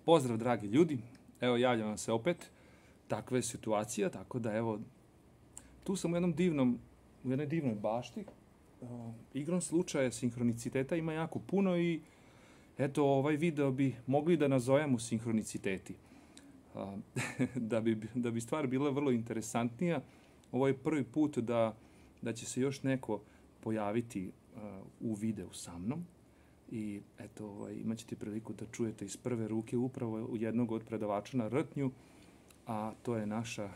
Pozdrav, dragi ljudi. Evo, javljam vam se opet. Takva je situacija, tako da evo, tu sam u jednoj divnoj bašti. Igrom slučaja sinhroniciteta ima jako puno i eto, ovaj video bi mogli da nazovemo sinhroniciteti. Da bi stvar bila vrlo interesantnija, ovo je prvi put da će se još neko pojaviti u videu sa mnom. I eto, imat ćete priliku da čujete iz prve ruke upravo u jednog od predavača na Rtnju, a to je naša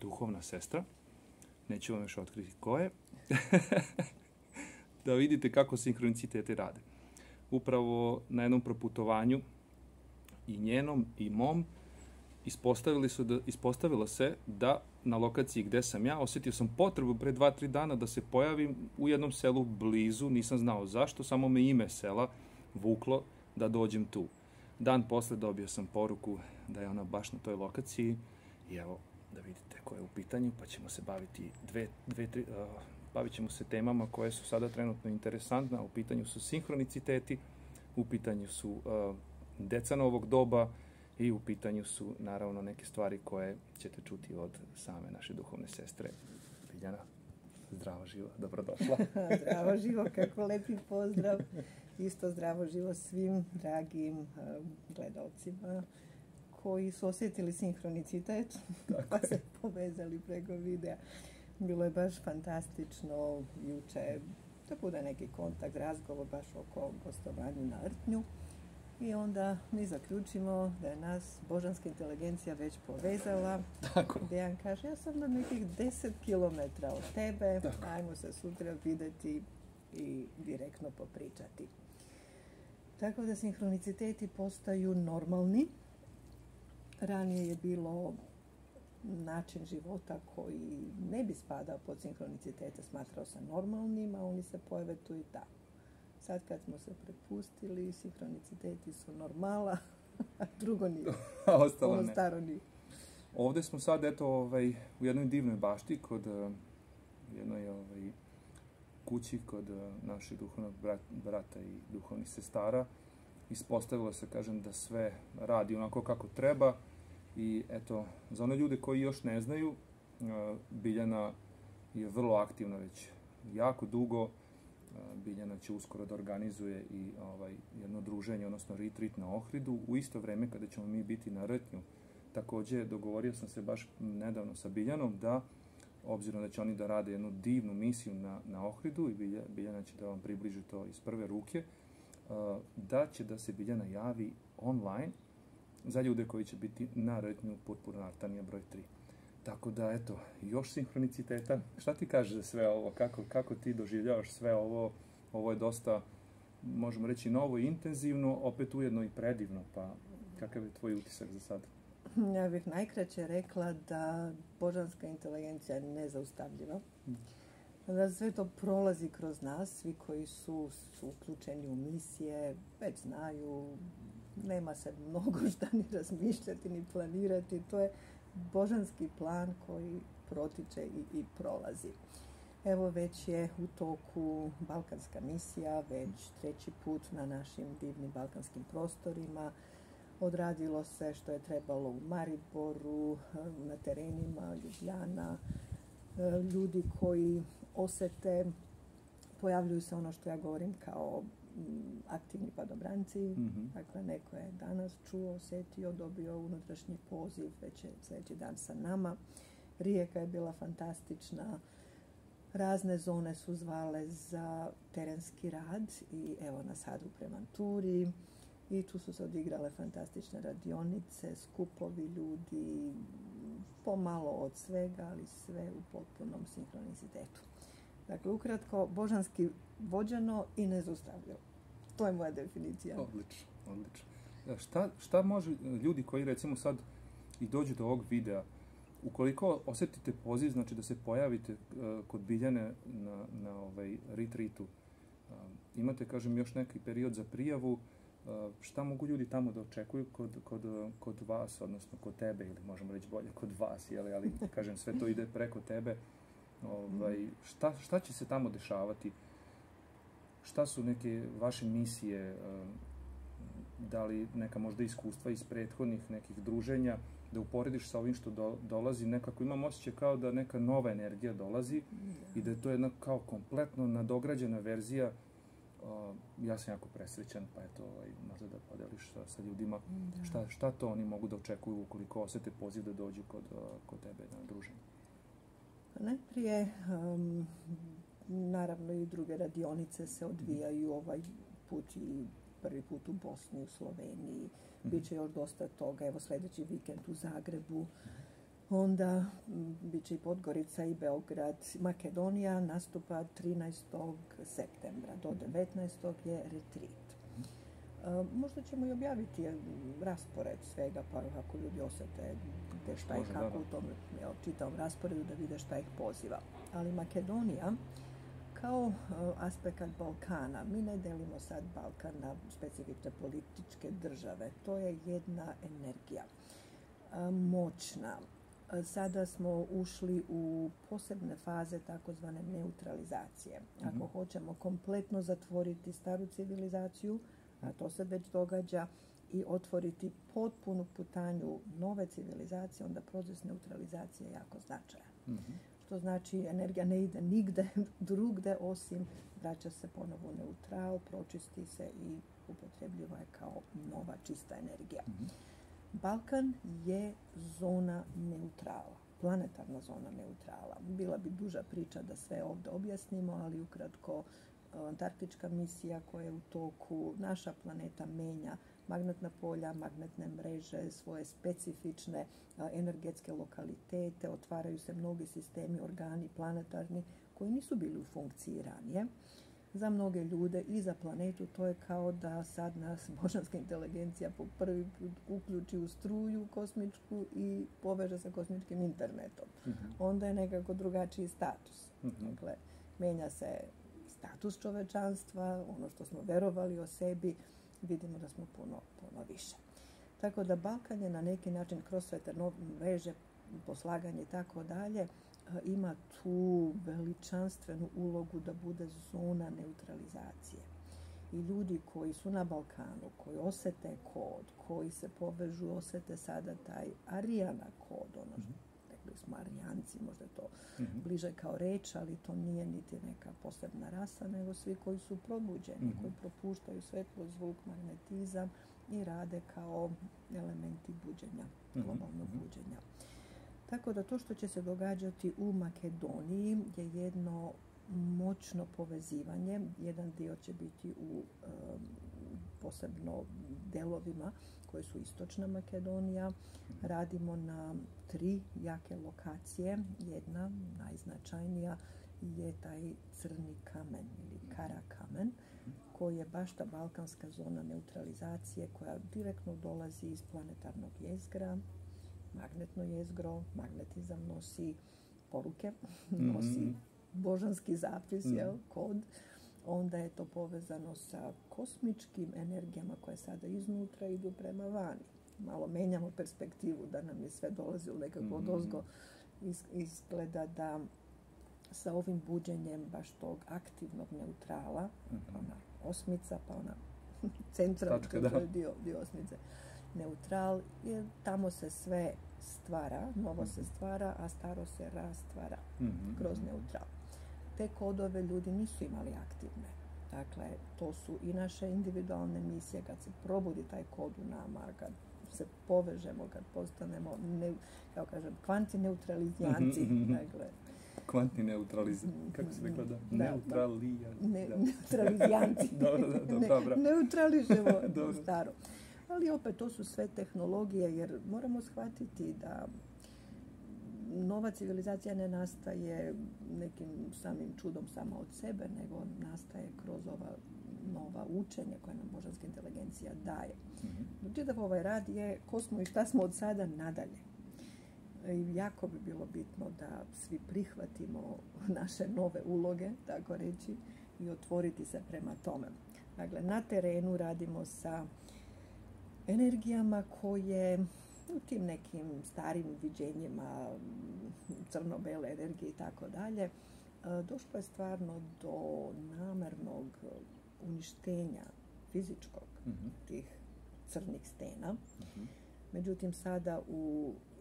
duhovna sestra. Neću vam još otkriti ko je. Da vidite kako sinhroniciteti rade. Upravo na jednom proputovanju i njenom i mom ispostavilo se da na lokaciji gde sam ja osjetio sam potrebu pre 2-3 dana da se pojavim u jednom selu blizu, nisam znao zašto, samo me ime sela vuklo da dođem tu. Dan posle dobio sam poruku da je ona baš na toj lokaciji i evo da vidite ko je u pitanju, pa ćemo se baviti bavit ćemo se temama koje su sada trenutno interesantne. U pitanju su sinhroniciteti, u pitanju su deca novog doba i u pitanju su naravno neke stvari koje ćete čuti od same naše duhovne sestre. Biljana, zdravo živo, dobrodošla. Zdravo živo, kako lepi pozdrav. Isto zdravo živo svim dragim gledalcima koji su osjetili sinhronicitet pa se povezali preko videa. Bilo je baš fantastično juče da bude neki kontakt, razgovor baš oko gostovanja na Rtnju. I onda mi zaključimo da je nas božanska inteligencija već povezala. Tako. Dejan kaže, ja sam na nekih 10 km od tebe, ajmo se sutra videti i direktno popričati. Tako da sinhroniciteti postaju normalni. Ranije je bilo način života koji ne bi spadao pod sinhronicitete, smatrao se normalnim, a oni se pojave tu i tamo. Sad kad smo se prepustili, sinhroniciteti su normala, a drugo nije. Ostalo ne. Staro nije. Ovde smo sad, eto, u jednoj divnoj bašti, kod jednoj kući, kod naših duhovnog brata i duhovnih sestara. Ispostavilo se, kažem, da sve radi onako kako treba. I eto, za one ljude koji još ne znaju, Biljana je vrlo aktivna već jako dugo. Biljana će uskoro da organizuje i jedno druženje, odnosno retreat na Ohridu, u isto vreme kada ćemo mi biti na Rtnju. Takođe, dogovorio sam se baš nedavno sa Biljanom da, obzirom da će oni da rade jednu divnu misiju na Ohridu i Biljana će da vam približi to iz prve ruke, da će da se Biljana javi online za ljude koji će biti na Rtnju Purpurna Artanija broj 3. Tako da, eto, još sinhroniciteta. Šta ti kažeš za sve ovo? Kako ti doživljavaš sve ovo? Ovo je dosta, možemo reći, novo i intenzivno, opet ujedno i predivno. Pa kakav je tvoj utisak za sad? Ja bih najkraće rekla da božanska inteligencija je nezaustavljiva. Da sve to prolazi kroz nas, svi koji su uključeni u misije, već znaju, nema se mnogo šta ni razmišljati, ni planirati. To je božanski plan koji protiče i prolazi. Evo, već je u toku balkanska misija, već 3. put na našim divnim balkanskim prostorima. Odradilo se što je trebalo u Mariboru, na terenima Ljubljana. Ljudi koji osete, pojavljuju se ono što ja govorim kao aktivni padobranci. Dakle, neko je danas čuo, osetio, dobio unutrašnji poziv, već je sljedeći dan sa nama. Rijeka je bila fantastična. Razne zone su zvale za terenski rad i evo nas sad u Premanturi. I tu su se odigrale fantastične radionice, skupovi ljudi, pomalo od svega, ali sve u potpunom sinhronicitetu. Dakle, ukratko, božanski vođeno i nezaustavljivo. To je moja definicija. Odlično. Šta može ljudi koji recimo sad i dođu do ovog videa, ukoliko osetite poziv, znači da se pojavite kod Biljane na retreatu, imate, kažem, još neki period za prijavu, šta mogu ljudi tamo da očekuju kod vas, odnosno kod tebe, ili možemo reći bolje kod vas, ali kažem, sve to ide preko tebe. Šta će se tamo dešavati? Šta su neke vaše misije? da li neka možda iskustva iz prethodnih nekih druženja, da uporediš sa ovim što dolazi, nekako imam osjećaj kao da neka nova energija dolazi i da je to jedna kao kompletno nadograđena verzija. Ja sam jako presrećan, pa eto, možda da podeliš sa ljudima šta to oni mogu da očekuju ukoliko osete poziv da dođu kod tebe na druženje. Najprije, naravno i druge radionice se odvijaju ovaj put i prvi put u Bosni, u Sloveniji. Biće još dosta toga, evo sljedeći vikend u Zagrebu. Onda bit će i Podgorica i Beograd. Makedonija nastupa 13. septembra. Do 19. je retreat. Možda ćemo i objaviti raspored svega, pa ako ljudi osjete šta i kako u tom čitavom rasporedu da vide šta ih poziva. Ali Makedonija, kao aspekt Balkana, mi ne delimo sad Balkan na specifične političke države. To je jedna energija, moćna. Sada smo ušli u posebne faze takozvane neutralizacije. Ako hoćemo kompletno zatvoriti staru civilizaciju, a to se već događa, i otvoriti potpunu putanju nove civilizacije, onda proces neutralizacije je jako značajan. Što znači energija ne ide nigde drugde osim vraća se ponovo u neutral, pročisti se i upotrebljiva je kao nova čista energija. Balkan je zona neutrala, planetarna zona neutrala. Bila bi duža priča da sve ovdje objasnimo, ali ukratko, antarktička misija koja je u toku, naša planeta menja magnetna polja, magnetne mreže, svoje specifične energetske lokalitete, otvaraju se mnogi sistemi, organi planetarni koji nisu bili u funkciji ranije. Za mnoge ljude i za planetu to je kao da sad nas božanska inteligencija po prvi put uključi u struju kosmičku i poveže sa kosmičkim internetom. Onda je nekako drugačiji status. Dakle, menja se status čovečanstva, ono što smo verovali o sebi, vidimo da smo puno više. Tako da Balkan je na neki način kroz sve te mreže, poslaganje i tako dalje, ima tu veličanstvenu ulogu da bude zona neutralizacije. I ljudi koji su na Balkanu, koji osete kod, koji se povežu, osete sada taj Arijana kod, ono što rekli smo Arijanci, možda je to bliže kao reč, ali to nije niti neka posebna rasa, nego svi koji su probuđeni, koji propuštaju svetlo, zvuk, magnetizam i rade kao elementi buđenja, globalnog buđenja. Tako da to što će se događati u Makedoniji je jedno moćno povezivanje. Jedan dio će biti u posebno delovima koji su istočna Makedonija. Radimo na 3 jake lokacije. Jedna, najznačajnija, je taj crni kamen ili kara kamen, koji je baš ta balkanska zona neutralizacije koja direktno dolazi iz planetarnog jezgra. Magnetno jezgro, magnetizam nosi poruke, nosi božanski zapis, kod. Onda je to povezano sa kosmičkim energijama koje sada iznutra idu prema vani. Malo menjamo perspektivu da nam je sve dolazilo nekako odozgo. Izgleda da sa ovim buđenjem baš tog aktivnog neutrala, ona osmica, pa ona centralna, dio osmice, neutral, jer tamo se sve stvara, novo se stvara, a staro se rastvara kroz neutral. Te kodove ljudi nisu imali aktivne. Dakle, to su i naše individualne misije, kad se probudi taj kod u nama, kad se povežemo, kad postanemo, kao kažem, kvantni neutralizijanci. Dakle, kvantni neutralizam, kako se rekla da? Neutralizijanci. Dobro. Neutraližemo staro. Ali opet, to su sve tehnologije, jer moramo shvatiti da nova civilizacija ne nastaje nekim samim čudom sama od sebe, nego nastaje kroz ova nova učenja koje nam božanska inteligencija daje. Čitav ovaj rad je ko smo i šta smo od sada nadalje. I jako bi bilo bitno da svi prihvatimo naše nove uloge, tako reći, i otvoriti se prema tome. Dakle, na terenu radimo sa energijama koje u tim nekim starim viđenjima crno-bele energije i tako dalje, došlo je stvarno do namernog uništenja fizičkog tih crnih stena. Međutim, sada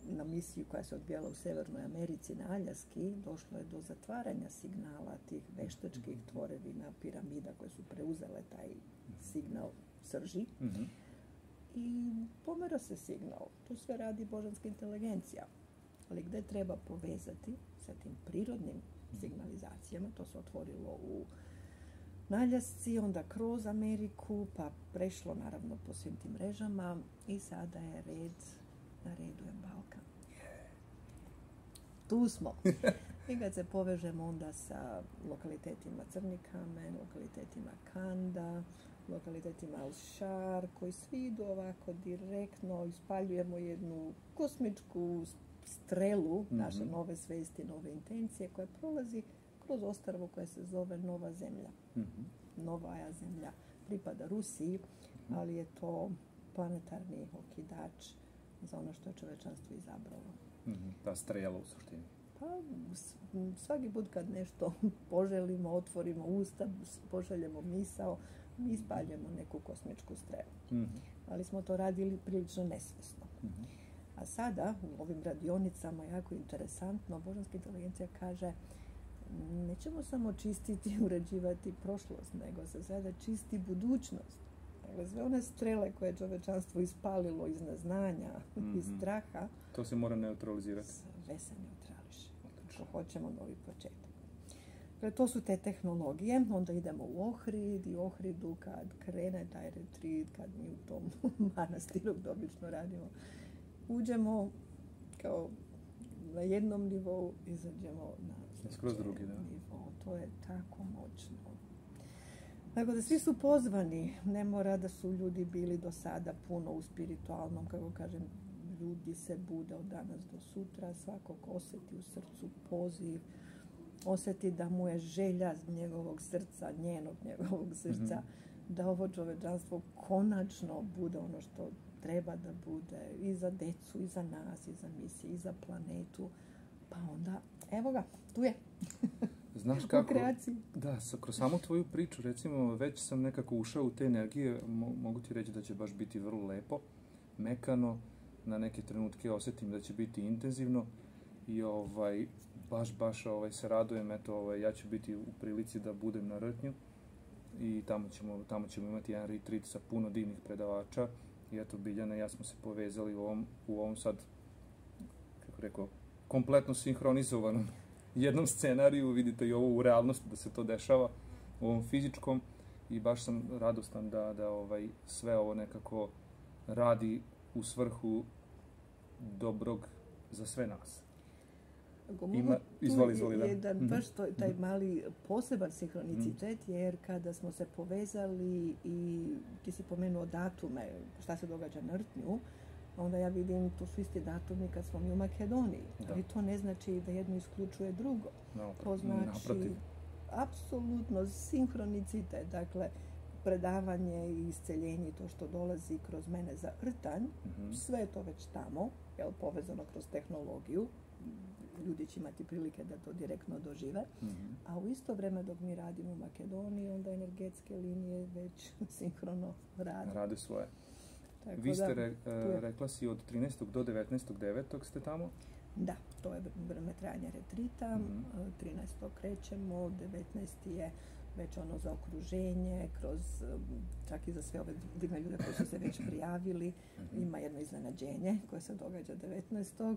na misiju koja se odvijala u Severnoj Americi na Aljaski došlo je do zatvaranja signala tih veštačkih tvorevina, piramida koje su preuzele taj signal srži. I pomera se signal. To sve radi božanska inteligencija. Ali gdje treba povezati sa tim prirodnim signalizacijama, to se otvorilo na Aljasci, onda kroz Ameriku, pa prešlo naravno po svim tim mrežama i sada je na redu je Balkan. Tu smo. I kad se povežemo onda sa lokalitetima Crni kamen, lokalitetima Kanda, lokalitetima Al-Shar, koji svi idu ovako direktno, ispaljujemo jednu kosmičku strelu naše nove svesti, nove intencije, koja prolazi kroz ostrvo koje se zove Nova zemlja. Nova zemlja pripada Rusiji, ali je to planetarni okidač za ono što je čovečanstvo izabralo. Ta strela u suštini. Pa svaki put kad nešto poželimo, otvorimo usta, pošaljemo misao, mi ispaljujemo neku kosmičku strelu. Ali smo to radili prilično nesvjesno. A sada u ovim radionicama jako interesantno, božanska inteligencija kaže nećemo samo čistiti i uređivati prošlost, nego se sada čisti budućnost. Dakle, sve one strele koje je čovečanstvo ispalilo iz neznanja, iz straha, to se mora neutralizirati. Sve se neutrališe. Ako hoćemo novi početak. Dakle, to su te tehnologije. Onda idemo u Ohrid i Ohridu kad krene taj retreat, kad mi u tom manastiru obično radimo, uđemo kao na jednom nivou, izađemo na skroz drugi nivou. To je tako moćno. Tako da svi su pozvani, ne mora da su ljudi bili do sada puno u spiritualnom, kako kažem, ljudi se bude od danas do sutra, svakog osjeti u srcu poziv, osjeti da mu je želja njegovog srca, njegovog srca, da ovo čovečanstvo konačno bude ono što treba da bude i za decu, i za nas, i za misije, i za planetu. Pa onda, evo ga, tu je. Znaš kako, da, kroz samu tvoju priču, recimo, već sam nekako ušao u te energije, mogu ti reći da će baš biti vrlo lepo, mekano, na neke trenutke osjetim da će biti intenzivno i baš se radujem, eto, ja ću biti u prilici da budem na Rtnju i tamo ćemo imati jedan retreat sa puno divnih predavača i eto, Biljana i ja smo se povezali u ovom sad, kako rekao, kompletno sinhronizovanom jednom scenariju, vidite i ovo u realnosti da se to dešava u ovom fizičkom i baš sam radostan da sve ovo nekako radi u svrhu dobrog za sve nas. Izvoli, jedan baš taj mali poseban sinhronicitet, jer kada smo se povezali i ti si pomenuo datume, šta se događa na Rtnju, onda ja vidim, to su isti datumi kad smo mi u Makedoniji. Ali to ne znači da jedno isključuje drugo. To znači apsolutno sinhronicitet. Dakle, predavanje i isceljenje, to što dolazi kroz mene za Rtanj, sve je to već tamo, povezano kroz tehnologiju. Ljudi će imati prilike da to direktno dožive. A u isto vrijeme dok mi radimo u Makedoniji, onda energetske linije već sinhrono rade. Rade svoje. Vi ste, rekla si, od 13. do 19.9. ste tamo? Da, to je vreme trajanja retrita. 13. krećemo, 19. je već ono za okruženje, kroz, čak i za sve ove divne ljude koji su se već prijavili. Ima jedno iznenađenje koje se događa 19.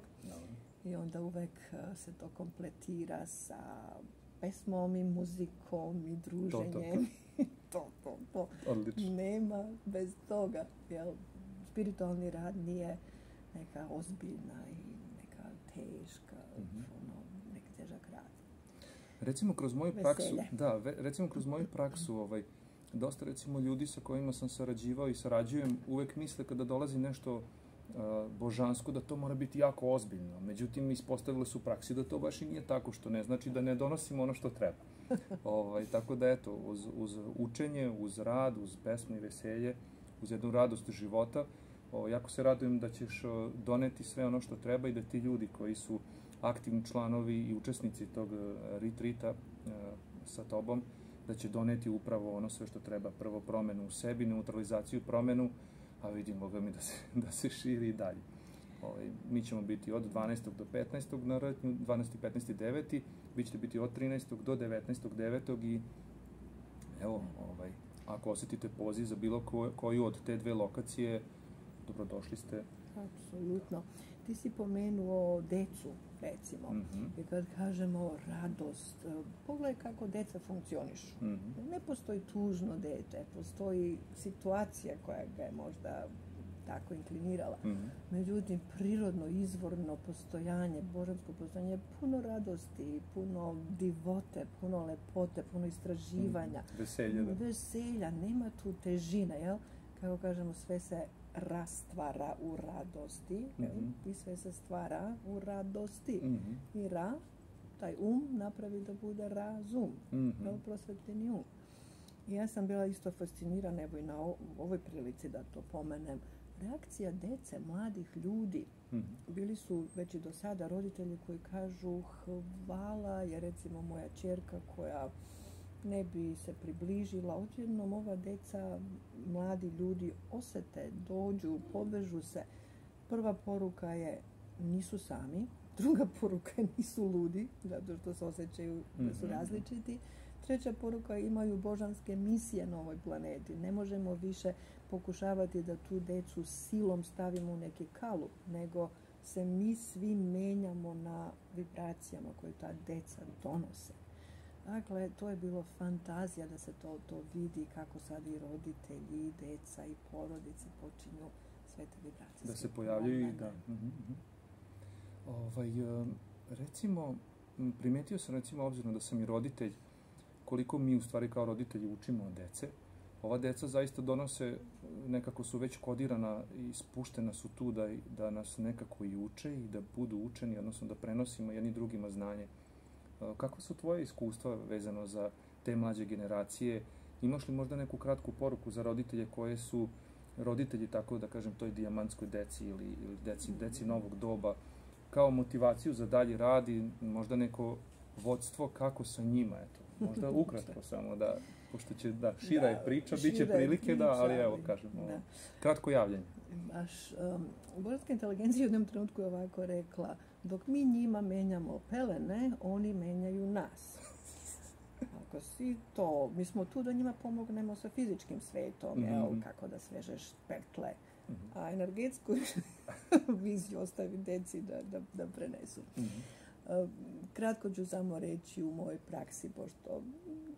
I onda uvek se to kompletira sa pesmom i muzikom i druženjem. To. Odlično. Nema bez toga. Spiritualni rad nije neka ozbiljna i neka teška, neki težak rad. Recimo kroz moju praksu, dosta recimo ljudi sa kojima sam sarađivao i sarađujem uvek misle kada dolazi nešto božansko da to mora biti jako ozbiljno. Međutim, ispostavilo se u praksi da to baš i nije tako, što ne znači da ne donosimo ono što treba. Tako da eto, uz učenje, uz rad, uz pesmu i veselje, uz jednu radost života, jako se radujem da ćeš doneti sve ono što treba i da ti ljudi koji su aktivni članovi i učesnici tog retreata sa tobom, da će doneti upravo ono sve što treba. Prvo promenu u sebi, neutralizaciju, promenu a vidimo ga mi da se širi i dalje. Mi ćemo biti od 12. do 15. na Rtnju, 12. 15. 9. Vi ćete biti od 13. do 19. 9. i evo, ako osjetite poziv za bilo koju od te dve lokacije, dobrodošli ste. Apsolutno. Ti si pomenuo decu, recimo. I kad kažemo radost, pogledaj kako deca funkcionišu. Ne postoji tužno dete, postoji situacija koja ga je možda tako inklinirala. Međutim, prirodno, izvorno postojanje, božansko postojanje je puno radosti, puno divote, puno lepote, puno istraživanja. Veselja, nema tu težine, jel? Kako kažemo, sve se rastvara u radosti i sve se stvara u radosti. I taj napravi da bude razum, prosvetljeni um. I ja sam bila isto fascinirana, evo i na ovoj prilici da to pomenem, reakcija dece, mladih ljudi. Bili su već i do sada roditelji koji kažu hvala, jer recimo moja ćerka koja ne bi se približila, odjednom ova deca, mladi ljudi osete, dođu, povežu se. Prva poruka je nisu sami, druga poruka je nisu ludi, zato što se osjećaju da su različiti. Treća poruka je imaju božanske misije na ovoj planeti. Ne možemo više pokušavati da tu decu silom stavimo u neki kalup, nego se mi svi menjamo na vibracijama koje ta deca donose. Dakle, to je bilo fantazija da se to vidi kako sad i roditelji, i deca, i porodice počinju sve te vibracije. Da se pojavljaju i da. Recimo, primetio sam recimo obzirom da sam i roditelj, koliko mi u stvari kao roditelji učimo od dece. Ova deca zaista donose, nekako su već kodirana i spuštena su tu da nas nekako i uče i da budu učeni, odnosno da prenosimo jedni drugima znanje. Kakva su tvoje iskustva vezano za te mlađe generacije? Imaš li možda neku kratku poruku za roditelje koje su roditelji, tako da kažem, toj dijamantskoj deci ili deci novog doba, kao motivaciju za dalji rad i možda neko vodstvo kako sa njima, eto, možda ukratko samo da, pošto će, šira je priča, bit će prilike, ali evo, kažemo, kratko javljanje. Božanska inteligencija u jednom trenutku je ovako rekla, dok mi njima menjamo pelene, oni menjaju nas. Ako si to, mi smo tu da njima pomognemo sa fizičkim svetom, kako da svežeš pertle, a energetsku viziju ostavi deci da prenesu. Kratko ću samo reći u mojoj praksi, pošto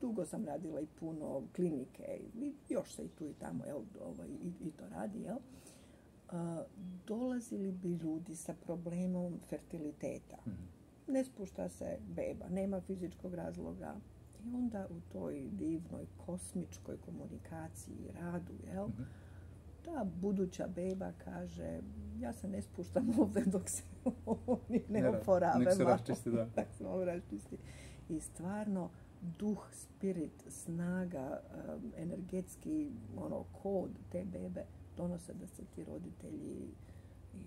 dugo sam radila i puno klinike i još se i tu i tamo i to radi, dolazili bi ljudi sa problemom fertiliteta. Ne spušta se beba, nema fizičkog razloga. I onda u toj divnoj kosmičkoj komunikaciji i radu, ta buduća beba kaže, ja se ne spuštam ovdje dok se oni ne oporave. Nek se raščisti, da. I stvarno, duh, spirit, snaga, energetski kod te bebe donose da se ti roditelji i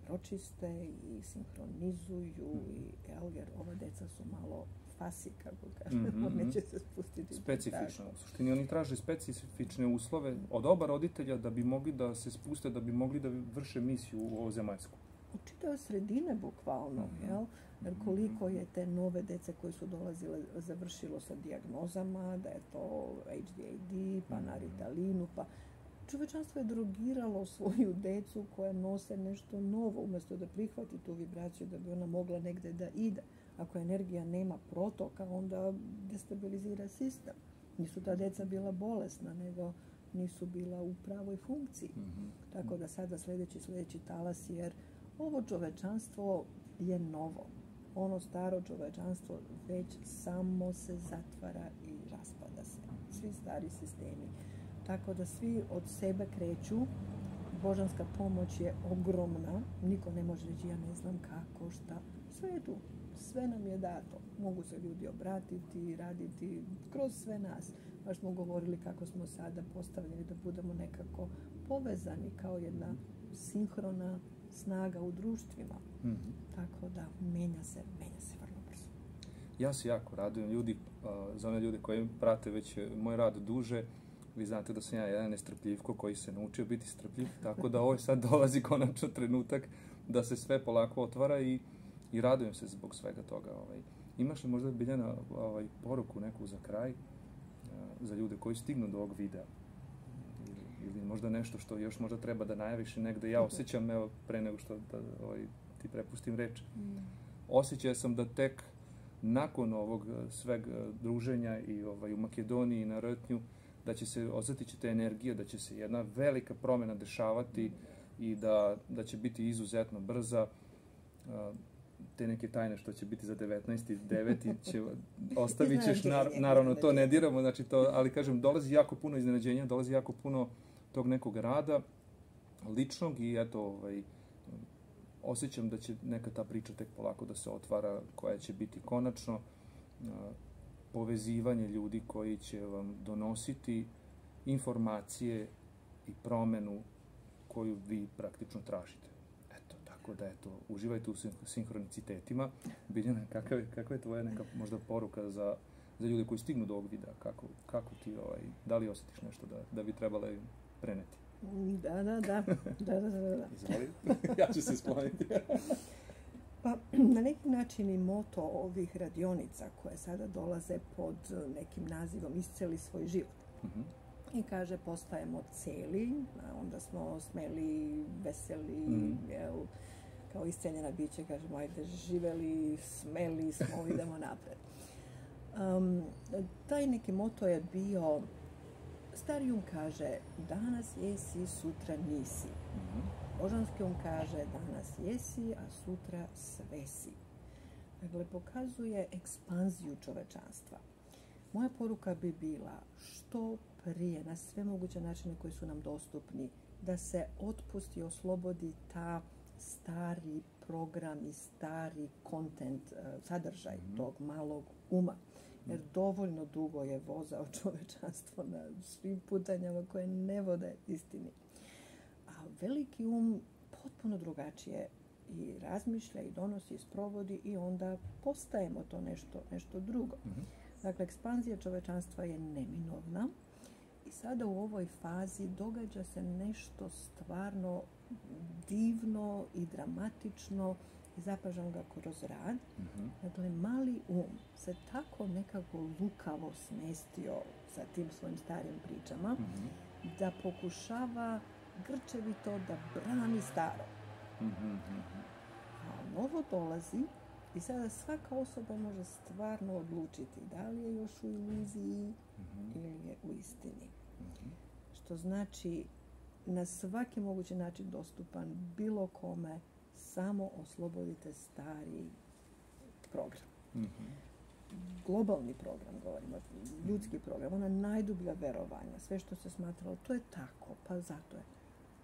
pročiste i sinhronizuju jer ova deca su malo fasi, kako kažemo, neće se spustiti. Specifično. U suštini oni traže specifične uslove od oba roditelja da bi mogli da se spuste, da bi mogli da vrše misiju u ovozemaljsku. Od čitave sredine, bukvalno, jer koliko je te nove dece koje su dolazile završilo sa dijagnozama, da je to HDAD, pa na Ritalinu, pa čovečanstvo je drogiralo svoju decu koja nose nešto novo, umjesto da prihvati tu vibraciju da bi ona mogla negdje da ide. Ako energija nema protoka, onda destabilizira sistem. Nisu ta deca bila bolesna, nego nisu bila u pravoj funkciji. Tako da sada sljedeći talas, jer ovo čovečanstvo je novo. Ono staro čovečanstvo već samo se zatvara i raspada se. Svi stari sistemi. Tako da svi od sebe kreću. Božanska pomoć je ogromna. Niko ne može reći ja ne znam kako, šta. Sve je tu. Sve nam je dato. Mogu se ljudi obratiti, raditi kroz sve nas. Baš smo govorili kako smo sada postavljeni da budemo nekako povezani kao jedna sinhrona snaga u društvima. Tako da menja se vrlo brzo. Ja se jako radujem za one ljude koji prate već moj rad duže. Vi znate da sam ja jedan nestrpljivko koji se naučio biti strpljiv, tako da sad dolazi konačno trenutak da se sve polako otvara i radujem se zbog svega toga. Imaš li možda, Biljana, poruku neku za kraj, za ljude koji stignu do ovog videa? Ili možda nešto što još možda treba da najaviš i negde ja osjećam, evo, pre nego što ti prepustim reč. Osjećao sam da tek nakon ovog sveg druženja i u Makedoniji na Rtnju, da će se osjetit te energije, da će se jedna velika promjena dešavati i da će biti izuzetno brza. Te neke tajne što će biti za 19.9. ostavit ćeš, naravno to ne diramo, znači to, ali kažem, dolazi jako puno iznenađenja, dolazi jako puno tog nekog rada ličnog i eto, osjećam da će neka ta priča tek polako da se otvara, koja će biti konačno povezivanje ljudi koji će vam donositi informacije i promenu koju vi praktično tražite. Eto, tako da eto, uživajte u sinhronicitetima. Biljana, kakva je tvoja neka možda poruka za ljude koji stignu do ovog videa? Kako ti, da li osjetiš nešto da bi trebala preneti? Da. Izvoli, ja ću se skloniti. Pa, na neki način i moto ovih radionica koje sada dolaze pod nekim nazivom Isceli svoj život. I kaže, postajemo celi, a onda smo smeli, veseli, kao isceljena biće, kažemo, ajde, živeli, smeli smo, idemo napred. Taj neki moto je bio, stari kaže, danas jesi, sutra nisi. Božanski kaže, danas jesi, a sutra sve si. Dakle, pokazuje ekspanziju čovečanstva. Moja poruka bi bila što prije, na sve moguće načine koji su nam dostupni, da se otpusti, oslobodi ta stari program i stari kontent, sadržaj tog malog uma. Jer dovoljno dugo je vozao čovečanstvo na svim putanjama koje ne vode istini. A veliki potpuno drugačije i razmišlja i donosi i sprovodi i onda postajemo to nešto drugo. Dakle, ekspanzija čovečanstva je neminovna i sada u ovoj fazi događa se nešto stvarno divno i dramatično i zapažam ga kroz rad. Dakle, mali se tako nekako lukavo smestio sa tim svojim starim pričama da pokušava grčevito da brani staro. A novo dolazi i sada svaka osoba može stvarno odlučiti da li je još u iluziji ili je u istini. Što znači na svaki mogući način dostupan bilo kome, samo oslobodite stari program. Globalni program, govorimo, ljudski program, ona najdublja verovanja, sve što se smatralo, to je tako, pa zato je.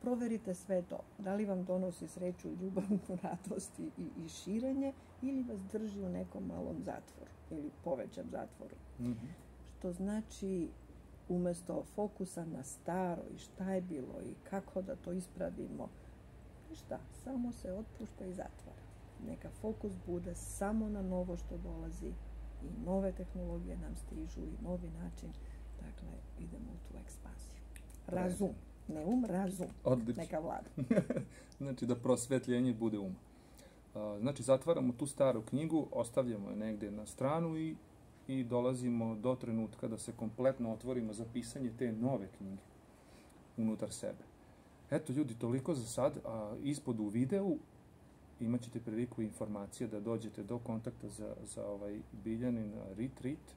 Proverite sve to. Da li vam donosi sreću, ljubav, radost i širenje ili vas drži u nekom malom zatvoru ili povećem zatvoru. Što znači umjesto fokusa na staro i šta je bilo i kako da to ispravimo, ništa, samo se otpušta i zatvara. Neka fokus bude samo na novo što dolazi i nove tehnologije nam stižu i novi način. Dakle, idemo u tu ekspanziju. Razum. Ne razum. Odlično. Neka vlada. Znači da prosvetljenje bude uma. Znači zatvaramo tu staru knjigu, ostavljamo je negdje na stranu i dolazimo do trenutka da se kompletno otvorimo za pisanje te nove knjige unutar sebe. Eto ljudi, toliko za sad. Ispod u videu imat ćete priliku informacije da dođete do kontakta za Biljanin retreat,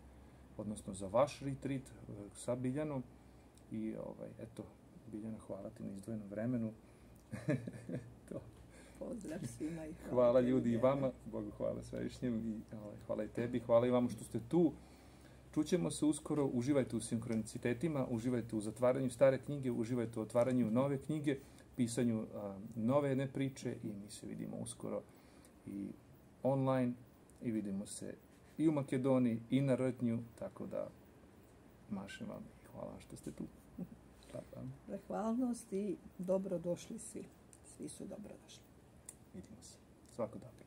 odnosno za vaš retreat sa Biljanom. I eto, Biljana, hvala ti na izdvojenom vremenu. Pozdrav svima i hvala ljudi i vama. Bogu hvala svevišnjem i hvala i tebi. Hvala i vama što ste tu. Čućemo se uskoro. Uživajte u sinkronicitetima, uživajte u zatvaranju stare knjige, uživajte u otvaranju nove knjige, pisanju nove jedne priče i mi se vidimo uskoro i online i vidimo se i u Makedoniji i na Rtnju, tako da mašem vam i hvala što ste tu. Zahvalnost i dobrodošli svi. Svi su dobrodošli. Vidimo se. Svako dobro.